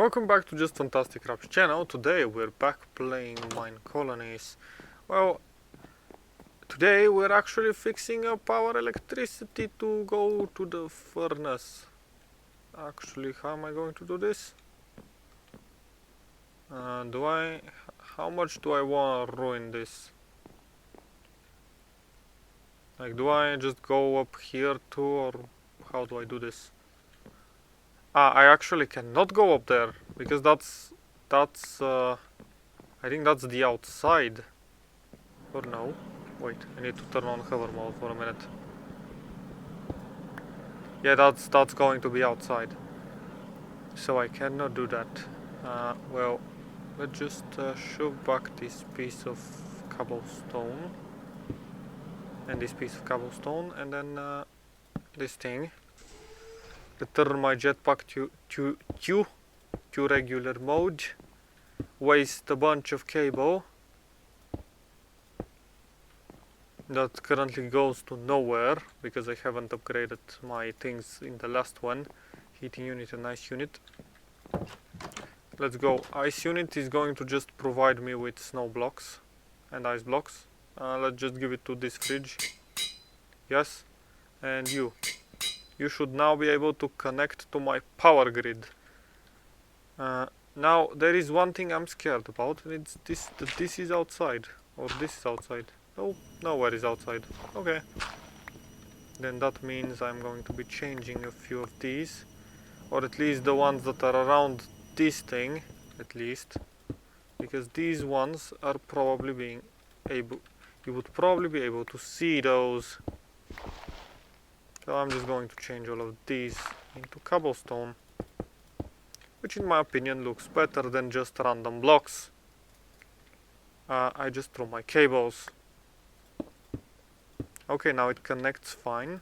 welcome back to Just Fantastic Raps channel. Today we're back playing MineColonies. Well, today we're actually fixing up our electricity to go to the furnace. Actually, how am I going to do this? How much do I want to ruin this? Like, do I just go up here too, or how do I do this? I actually cannot go up there because I think that's the outside. Or no? Wait, I need to turn on hover mode for a minute. Yeah, that's going to be outside. So I cannot do that. Well, let's just shove back this piece of cobblestone and this piece of cobblestone, and then this thing. Return my jetpack to regular mode. Waste a bunch of cable that currently goes to nowhere because I haven't upgraded my things in the last one. Heating unit and ice unit. Let's go. Ice unit is going to just provide me with snow blocks and ice blocks. Let's just give it to this fridge. Yes. And you should now be able to connect to my power grid. Now there is one thing I'm scared about, and it's this, that this is outside, or this is outside. Oh, nowhere is outside. Okay. Then that means I'm going to be changing a few of these, or at least the ones that are around this thing, at least, because these ones are probably being able, you would probably be able to see those. So I'm just going to change all of these into cobblestone, which in my opinion looks better than just random blocks. I just threw my cables. Okay, now it connects fine.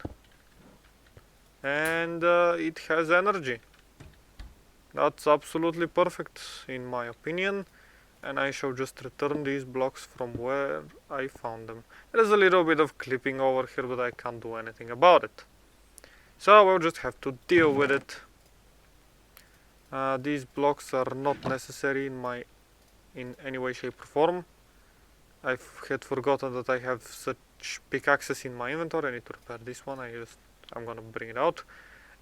And it has energy. That's absolutely perfect in my opinion. And I shall just return these blocks from where I found them. There's a little bit of clipping over here, but I can't do anything about it. So we'll just have to deal with it. These blocks are not necessary in any way, shape or form. I had forgotten that I have such pickaxes in my inventory. I need to repair this one. I'm gonna bring it out.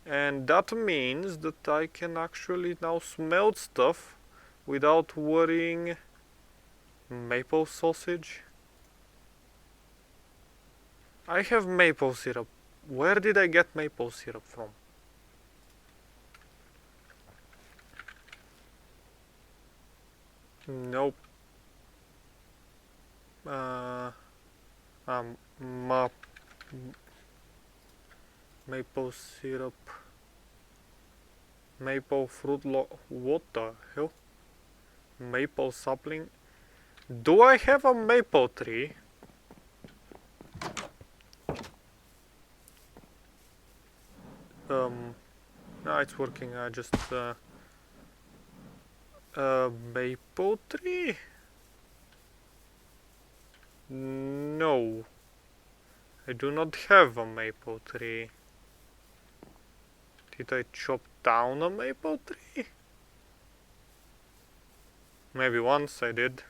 And that means that I can actually now smelt stuff without worrying. Maple sausage? I have maple syrup. Where did I get maple syrup from? Nope. Maple syrup. Maple fruit what the hell? Maple sapling. Do I have a maple tree? No, it's working. I just maple tree? No, I do not have a maple tree. Did I chop down a maple tree? Maybe once I did.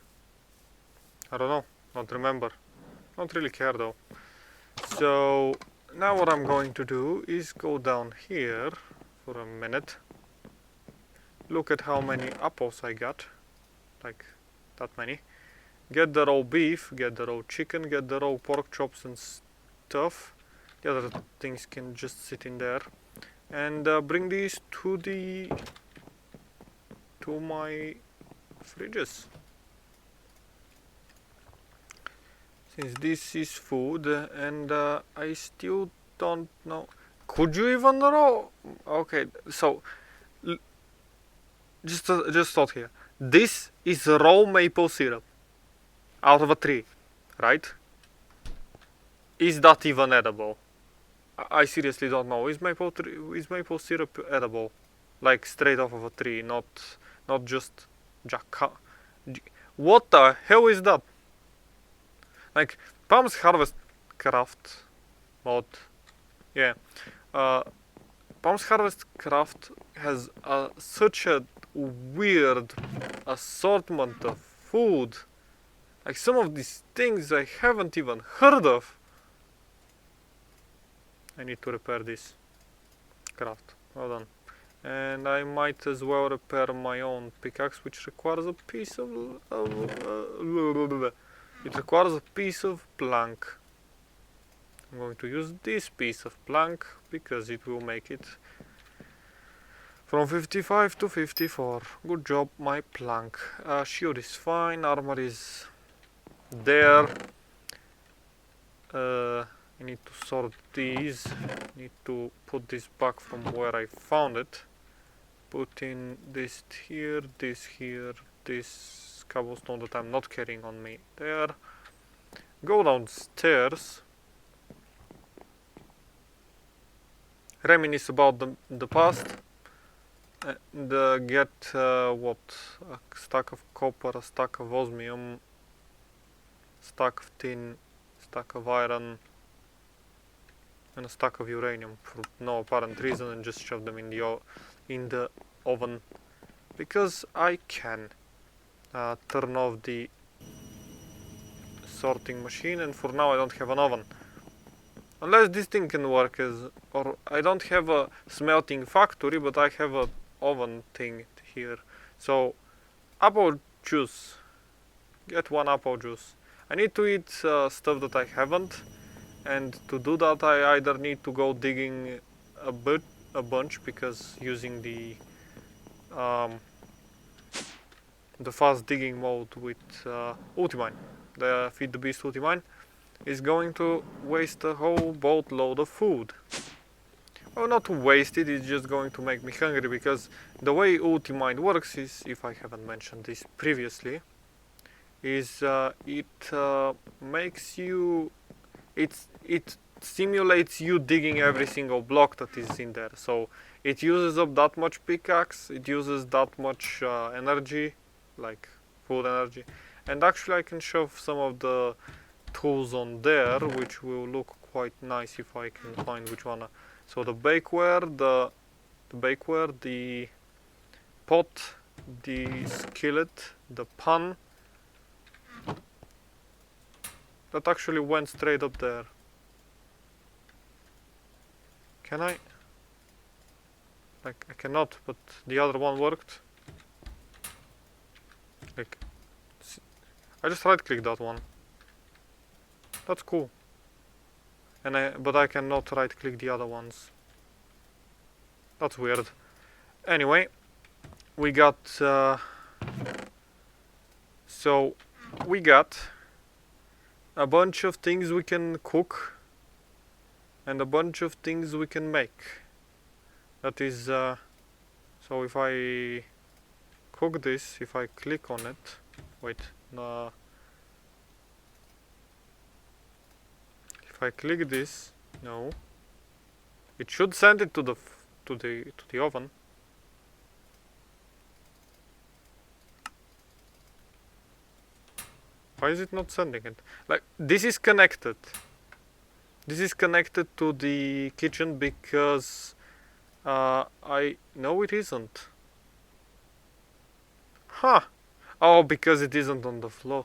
I don't know, not remember. Don't really care though. So now what I'm going to do is go down here for a minute. Look at how many apples I got. Like that many. Get the raw beef, get the raw chicken, get the raw pork chops and stuff. The other things can just sit in there. And bring these to my fridges. Since this is food, and I still don't know. Could you even raw? Okay, so just thought here. This is raw maple syrup out of a tree, right? Is that even edible? I seriously don't know. Is maple syrup edible? Like straight off of a tree, not just jacka. What the hell is that? Like Palm's Harvest Craft mod. Yeah. Palm's Harvest Craft has such a weird assortment of food. Like some of these things I haven't even heard of. I need to repair this craft. Well done. And I might as well repair my own pickaxe, which requires a piece of it requires a piece of plank. I'm going to use this piece of plank because it will make it from 55 to 54. Good job, my plank. Shield is fine, armor is there. I need to sort these. Need to put this back from where I found it. Put in this here, this cobblestone that I'm not carrying on me there. Go downstairs. Reminisce about the past. And get what? A stack of copper, a stack of osmium, stack of tin, stack of iron, and a stack of uranium for no apparent reason, and just shove them in the oven because I can. Turn off the sorting machine, and for now I don't have an oven. Unless this thing can work or I don't have a smelting factory, but I have a oven thing here. So apple juice, get one apple juice. I need to eat stuff that I haven't, and to do that I either need to go digging a bunch, because using the fast digging mode with Ultimine, the Feed the Beast Ultimine, is going to waste a whole boatload of food. Well, not to waste it, it's just going to make me hungry, because the way Ultimine works is, if I haven't mentioned this previously, is it makes you, it simulates you digging every single block that is in there. So it uses up that much pickaxe, it uses that much energy, like food energy, and actually I can shove some of the tools on there, which will look quite nice if I can find which one. So the bakeware, the pot, the skillet, the pan, that actually went straight up there. Can I? Like, I cannot, but the other one worked. Like, I just right click that one. That's cool. But I cannot right click the other ones. That's weird. Anyway, we got so we got a bunch of things we can cook and a bunch of things we can make. That is so if I cook this, if I click on it, wait, if I click this, no, it should send it to the oven. Why is it not sending it? Like, this is connected. This is connected to the kitchen because no, it isn't. Huh. Oh, because it isn't on the floor.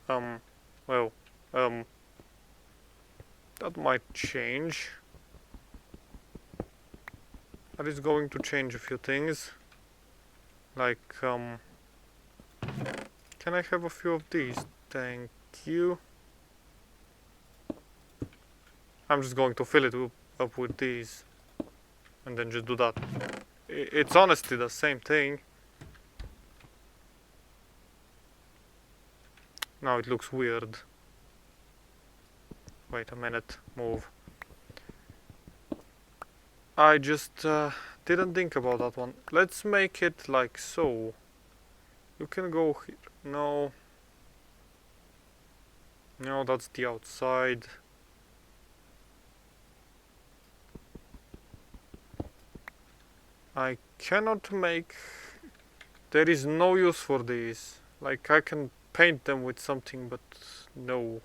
Well, that might change. That is going to change a few things. Like, can I have a few of these? Thank you. I'm just going to fill it up with these. And then just do that. It's honestly the same thing. Now it looks weird. Wait a minute, move. I just didn't think about that one. Let's make it like so. You can go here. No. No, that's the outside. I cannot make... There is no use for these. Like, I can paint them with something, but no.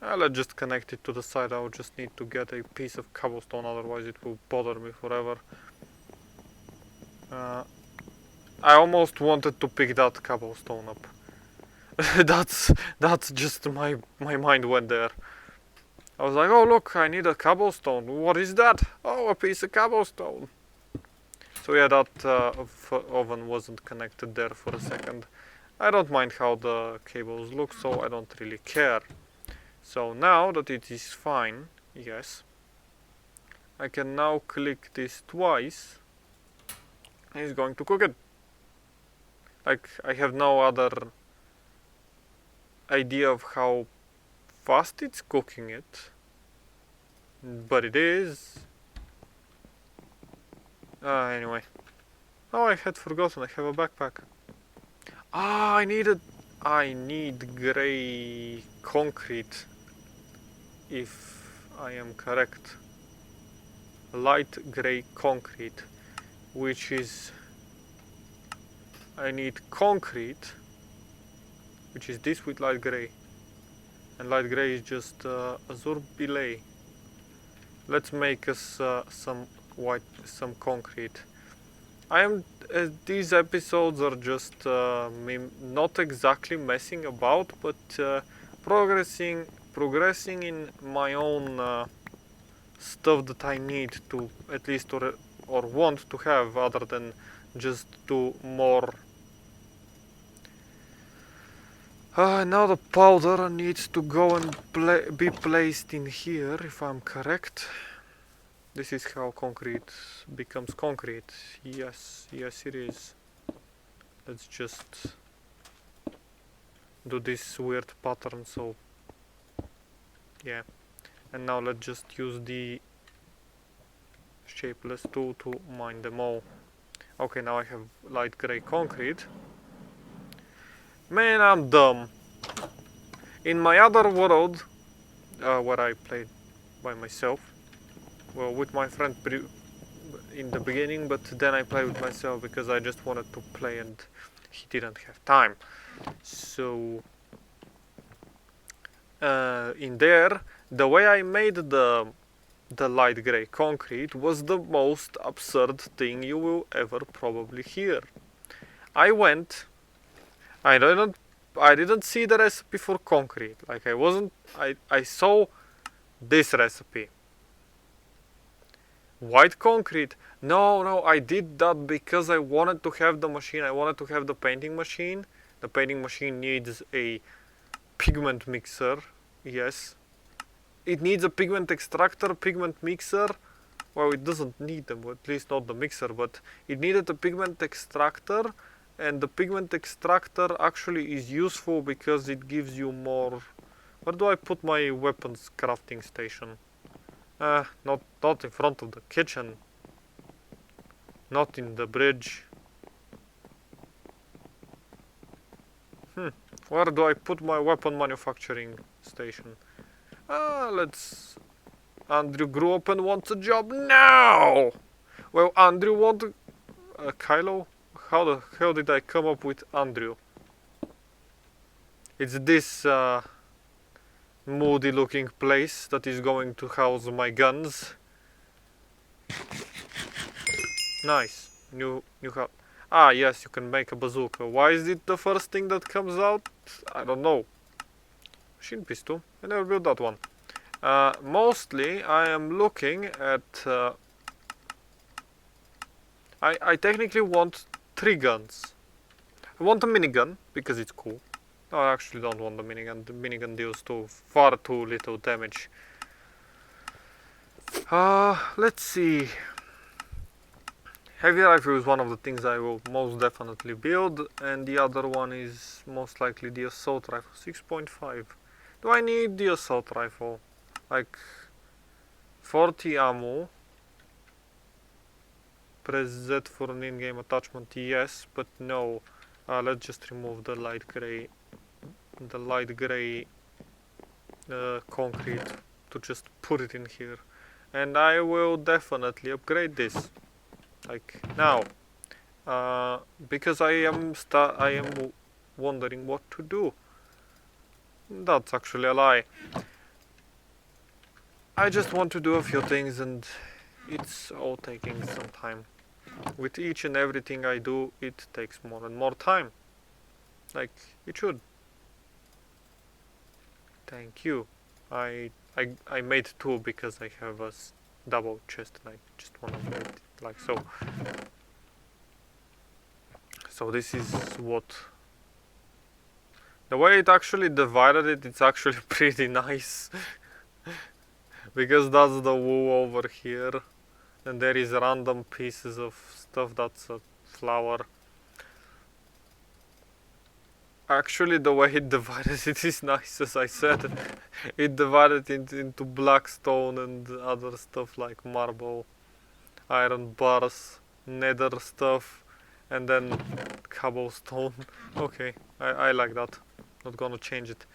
Let's just connect it to the side. I'll just need to get a piece of cobblestone, otherwise it will bother me forever. I almost wanted to pick that cobblestone up. that's just my mind went there. I was like, oh look, I need a cobblestone. What is that? Oh, a piece of cobblestone. So yeah, that oven wasn't connected there for a second. I don't mind how the cables look, so I don't really care. So now that it is fine, yes, I can now click this twice. And it's going to cook it. Like, I have no other idea of how fast it's cooking it, but it is. Anyway. Oh, I had forgotten, I have a backpack. I need grey concrete, if I am correct. Light grey concrete, which is, I need concrete, which is this with light grey, and light grey is just azure billet. Let's make us some concrete. These episodes are just me not exactly messing about, but progressing in my own stuff that I need to at least or want to have, other than just do more. Now the powder needs to go and be placed in here, if I'm correct. This is how concrete becomes concrete. Yes, it is. Let's just do this weird pattern, so yeah. And now let's just use the shapeless tool to mine them all. Okay, now I have light grey concrete. Man, I'm dumb. In my other world, where I played by myself, well, with my friend in the beginning, but then I played with myself because I just wanted to play and he didn't have time. So in there, the way I made the light grey concrete was the most absurd thing you will ever probably hear. I didn't see the recipe for concrete. Like, I saw this recipe. White concrete. No, I did that because I wanted to have the machine. I wanted to have the painting machine. The painting machine needs a pigment mixer. Yes. It needs a pigment extractor, pigment mixer. Well, it doesn't need them, at least not the mixer, but it needed a pigment extractor, and the pigment extractor actually is useful because it gives you more. Where do I put my weapons crafting station? Not in front of the kitchen. Not in the bridge. Where do I put my weapon manufacturing station? Andrew grew up and wants a job now! Well, Andrew wanted... Kylo? How the hell did I come up with Andrew? It's this moody looking place that is going to house my guns. Nice. New house. Ah, yes, you can make a bazooka. Why is it the first thing that comes out? I don't know. Machine pistol. I never built that one. Mostly I am looking at... I technically want 3 guns. I want a minigun, because it's cool. No, I actually don't want the minigun. The minigun deals far too little damage. Let's see. Heavy rifle is one of the things I will most definitely build, and the other one is most likely the assault rifle. 6.5. Do I need the assault rifle? Like 40 ammo. Press Z for an in-game attachment, yes, but no. Let's just remove the light grey concrete to just put it in here, and I will definitely upgrade this, like now, because I am wondering what to do. That's actually a lie. I just want to do a few things and it's all taking some time. With each and everything I do, it takes more and more time. Like it should. Thank you. I made two because I have a double chest and I just want to make it like so. So this is what... The way it actually divided it, it's actually pretty nice. Because that's the wool over here. And there is random pieces of stuff that's a flower. Actually, the way it divided it is nice, as I said. It divided it into black stone and other stuff like marble, iron bars, nether stuff, and then cobblestone. Okay, I like that. Not gonna change it.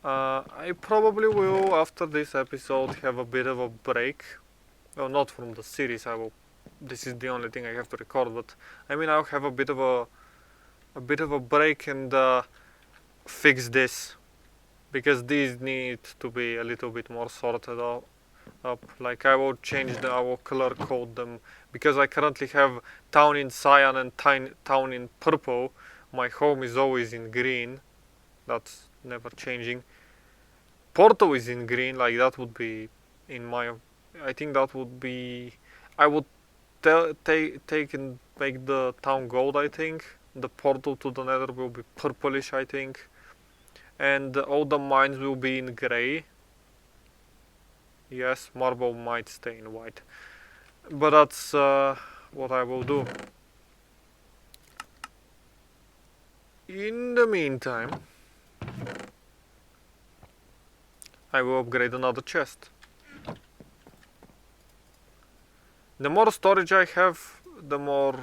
I probably will, after this episode, have a bit of a break. Well, not from the series. This is the only thing I have to record, but I mean, I'll have a bit of a break and fix this, because these need to be a little bit more sorted up. Like I will I will color code them, because I currently have town in cyan and town in purple. My home is always in green. That's never changing. Porto is in green. Like that would be I think that would be... I would take and make the town gold, I think. The portal to the nether will be purplish, I think. And all the mines will be in grey. Yes, marble might stay in white. But that's what I will do. In the meantime, I will upgrade another chest. The more storage I have, the more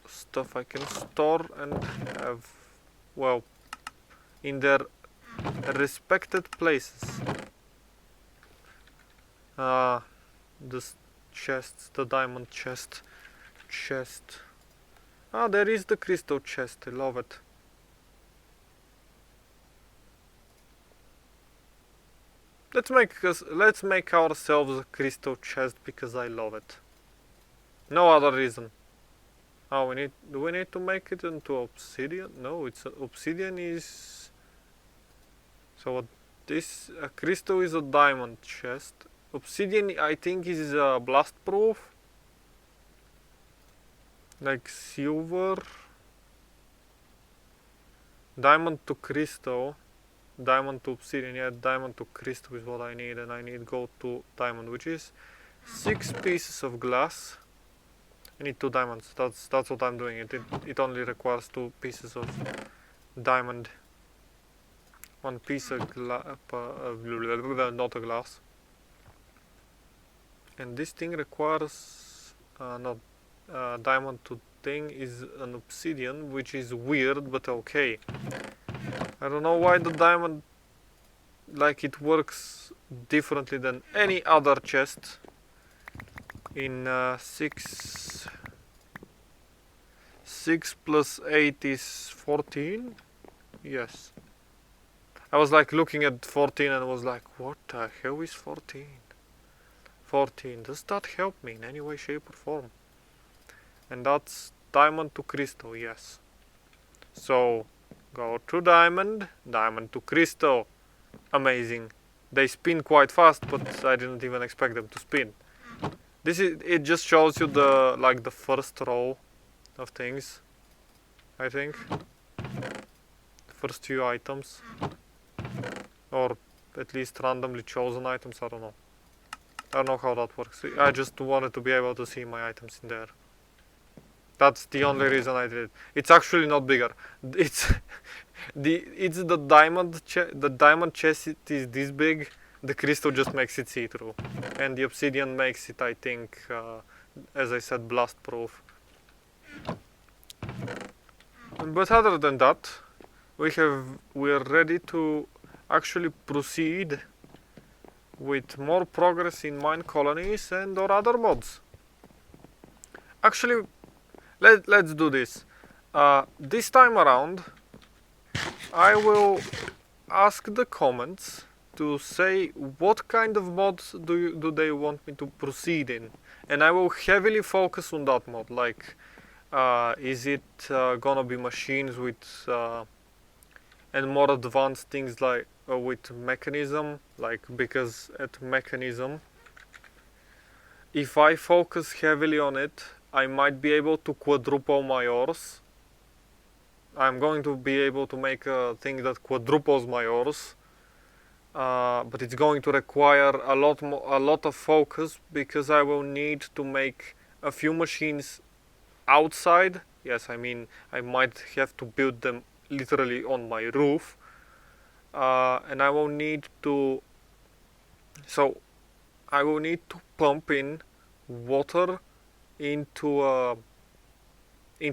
stuff I can store and have, well, in their respected places. This chest, the diamond chest. There is the crystal chest. I love it. Let's make ourselves a crystal chest because I love it. No other reason. Oh, do we need to make it into obsidian? No, obsidian is... So a crystal is a diamond chest. Obsidian, I think, is blast proof. Like silver. Diamond to crystal. Diamond to obsidian. Yeah, diamond to crystal is what I need, and I need gold to diamond, which is 6 pieces of glass. I need 2 diamonds. That's what I'm doing. It only requires 2 pieces of diamond. 1 piece of not a glass. And this thing requires diamond to thing is an obsidian, which is weird, but okay. I don't know why the diamond, like, it works differently than any other chest. In 6 plus 8 is 14. Yes. I was like looking at 14 and was like, what the hell is 14? 14. Does that help me in any way, shape or form? And that's diamond to crystal, yes. So go to diamond, diamond to crystal. Amazing. They spin quite fast, but I didn't even expect them to spin. It just shows you the first row of things, I think. The first few items. Or at least randomly chosen items, I don't know. I don't know how that works. I just wanted to be able to see my items in there. That's the only reason I did it. It's actually not bigger. It's the diamond chest is this big. The crystal just makes it see-through, and the obsidian makes it, I think, as I said, blast proof. But other than that, we're ready to actually proceed with more progress in MineColonies and or other mods. Actually, let's do this. This time around, I will ask the comments to say what kind of mods do they want me to proceed in, and I will heavily focus on that mod. Like, is it gonna be machines with and more advanced things like with mechanism, like, because at mechanism, if I focus heavily on it, I might be able to quadruple my ores. I'm going to be able to make a thing that quadruples my ores, but it's going to require a lot of focus, because I will need to make a few machines outside. Yes, I mean, I might have to build them literally on my roof, and I will need to pump in water into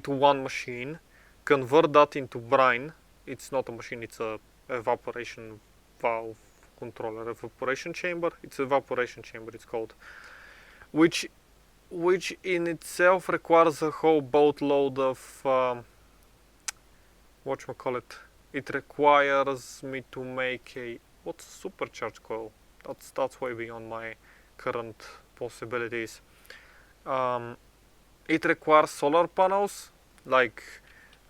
one machine, convert that into brine. It's not a machine, it's a evaporation valve controller, evaporation chamber. It's evaporation chamber, it's called, which in itself requires a whole boatload of whatchamacallit. It requires me to make a, what's a supercharge coil? That's way beyond my current possibilities. It requires solar panels. Like,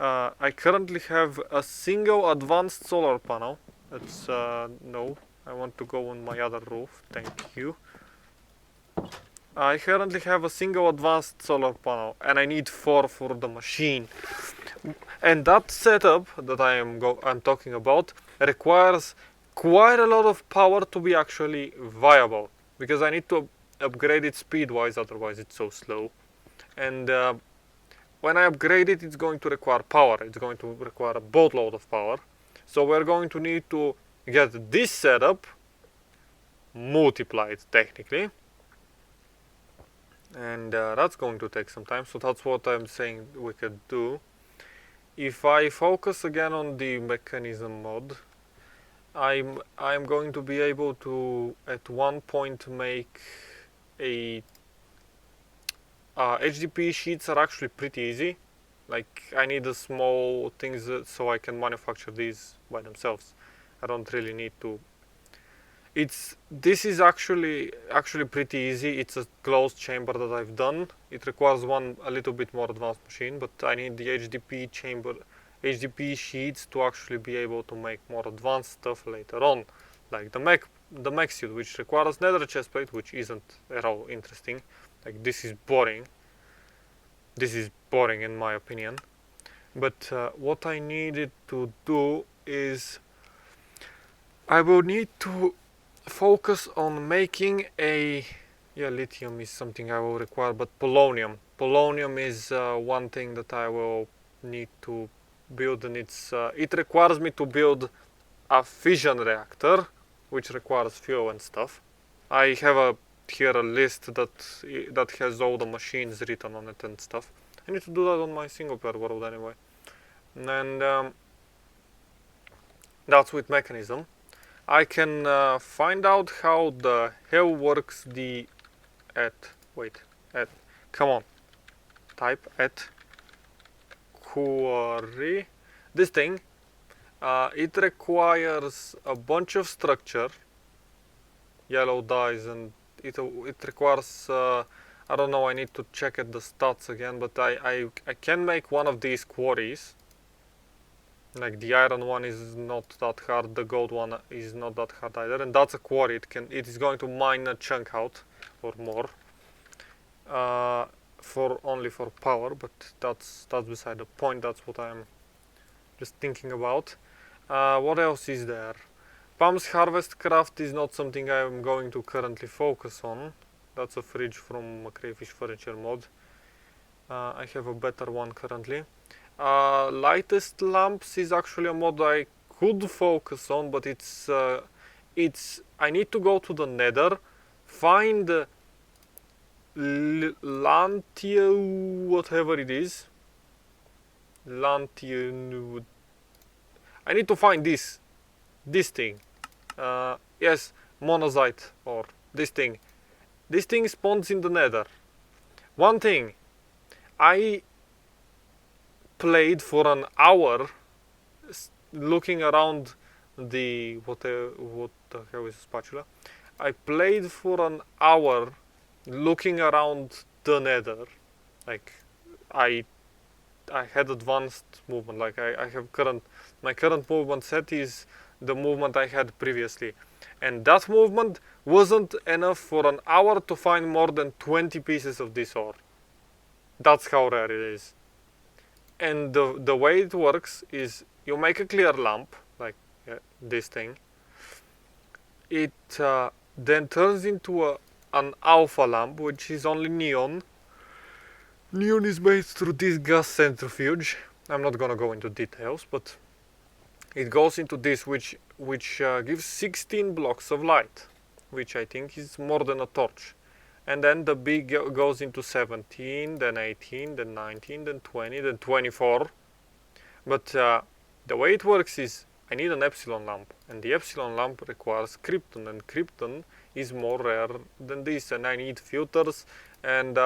I currently have a single advanced solar panel. That's no, I want to go on my other roof, thank you. I currently have a single advanced solar panel, and I need 4 for the machine. And that setup that I'm talking about requires quite a lot of power to be actually viable, because I need to upgrade it speed-wise, otherwise it's so slow. And when I upgrade it, it's going to require power. It's going to require a boatload of power. So we're going to need to get this setup multiplied technically, and that's going to take some time. So that's what I'm saying we could do. If I focus again on the mechanism mod, I'm going to be able to at one point make a HDP sheets are actually pretty easy. Like, I need the small things so I can manufacture these by themselves. I don't really need to. This is actually pretty easy. It's a closed chamber that I've done. It requires a little bit more advanced machine, but I need the HDP sheets to actually be able to make more advanced stuff later on, like the mech suit, which requires nether chestplate, which isn't at all interesting. Like, this is boring. This is boring in my opinion. But what I needed to do is I will need to focus on making lithium is something I will require, but polonium is one thing that I will need to build, and it requires me to build a fission reactor, which requires fuel and stuff. I have here a list that has all the machines written on it and stuff. I need to do that on my single player world anyway. And that's with mechanism. I can find out how the hell works type at quarry. This thing, it requires a bunch of structure, yellow dyes, and it requires, I don't know, I need to check at the stats again, but I can make one of these quarries. Like, the iron one is not that hard, the gold one is not that hard either, and that's a quarry. It is going to mine a chunk out or more, only for power, but that's beside the point. That's what I'm just thinking about. What else is there? Pam's Harvest Craft is not something I'm going to currently focus on. That's a fridge from a Crayfish Furniture mod. I have a better one currently. Lightest lamps is actually a mod I could focus on, but I need to go to the nether, find Lantium, whatever it is. Lantium. I need to find this thing. Yes, monazite, or this thing. This thing spawns in the nether. One thing, I played for an hour looking around what the hell is a spatula? I played for an hour looking around the nether, like I had advanced movement, like I have my current movement set is the movement I had previously, and that movement wasn't enough for an hour to find more than 20 pieces of this ore. That's how rare it is. And the way it works is you make a clear lamp, like this thing. It then turns into an alpha lamp, which is only neon. Neon is made through this gas centrifuge. I'm not gonna go into details, but it goes into this, which gives 16 blocks of light, which I think is more than a torch. And then the big goes into 17, then 18, then 19, then 20, then 24. But the way it works is I need an epsilon lamp, and the epsilon lamp requires krypton, and krypton is more rare than this, and I need filters, and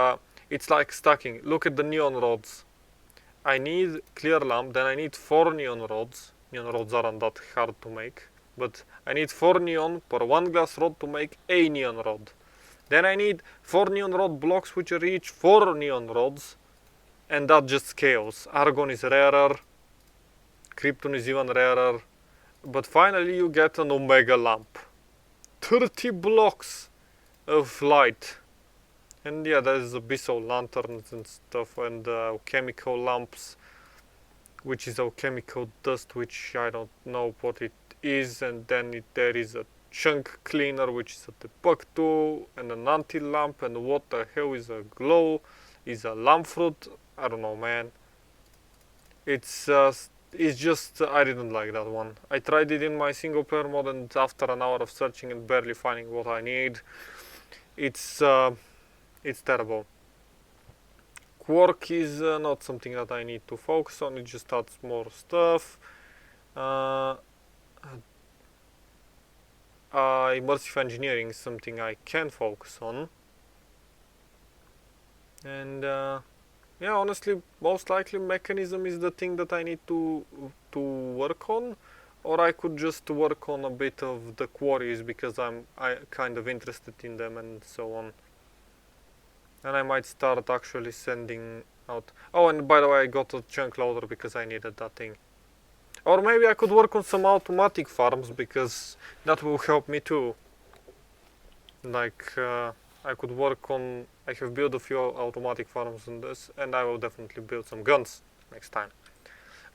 it's like stacking. Look at the neon rods. I need clear lamp, then I need 4 neon rods. Neon rods aren't that hard to make, but I need 4 neon per 1 glass rod to make a neon rod. Then I need 4 neon rod blocks which reach 4 neon rods, and that just scales. Argon is rarer, krypton is even rarer, but finally you get an omega lamp. 30 blocks of light. And yeah, there's abyssal lanterns and stuff, and chemical lamps, which is alchemical dust, which I don't know what it is, and then there is a chunk cleaner, which is a debug tool, and an anti-lamp, and what the hell is a glow, is a lamp fruit, I don't know, man. It's just, I didn't like that one. I tried it in my single player mode, and after an hour of searching and barely finding what I need, it's terrible. Quark is not something that I need to focus on, it just adds more stuff. Immersive engineering is something I can focus on. And yeah, honestly, most likely mechanism is the thing that I need to work on, or I could just work on a bit of the quarries because I'm kind of interested in them and so on. And I might start actually sending out. Oh, and by the way, I got a chunk loader because I needed that thing. Or maybe I could work on some automatic farms because that will help me too. Like I could work on. I have built a few automatic farms on this, and I will definitely build some guns next time.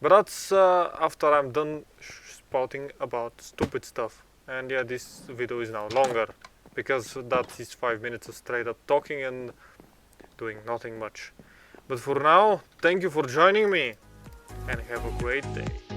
But that's after I'm done spouting about stupid stuff. And yeah, this video is now longer because that is 5 minutes of straight up talking and doing nothing much. But for now, thank you for joining me and have a great day.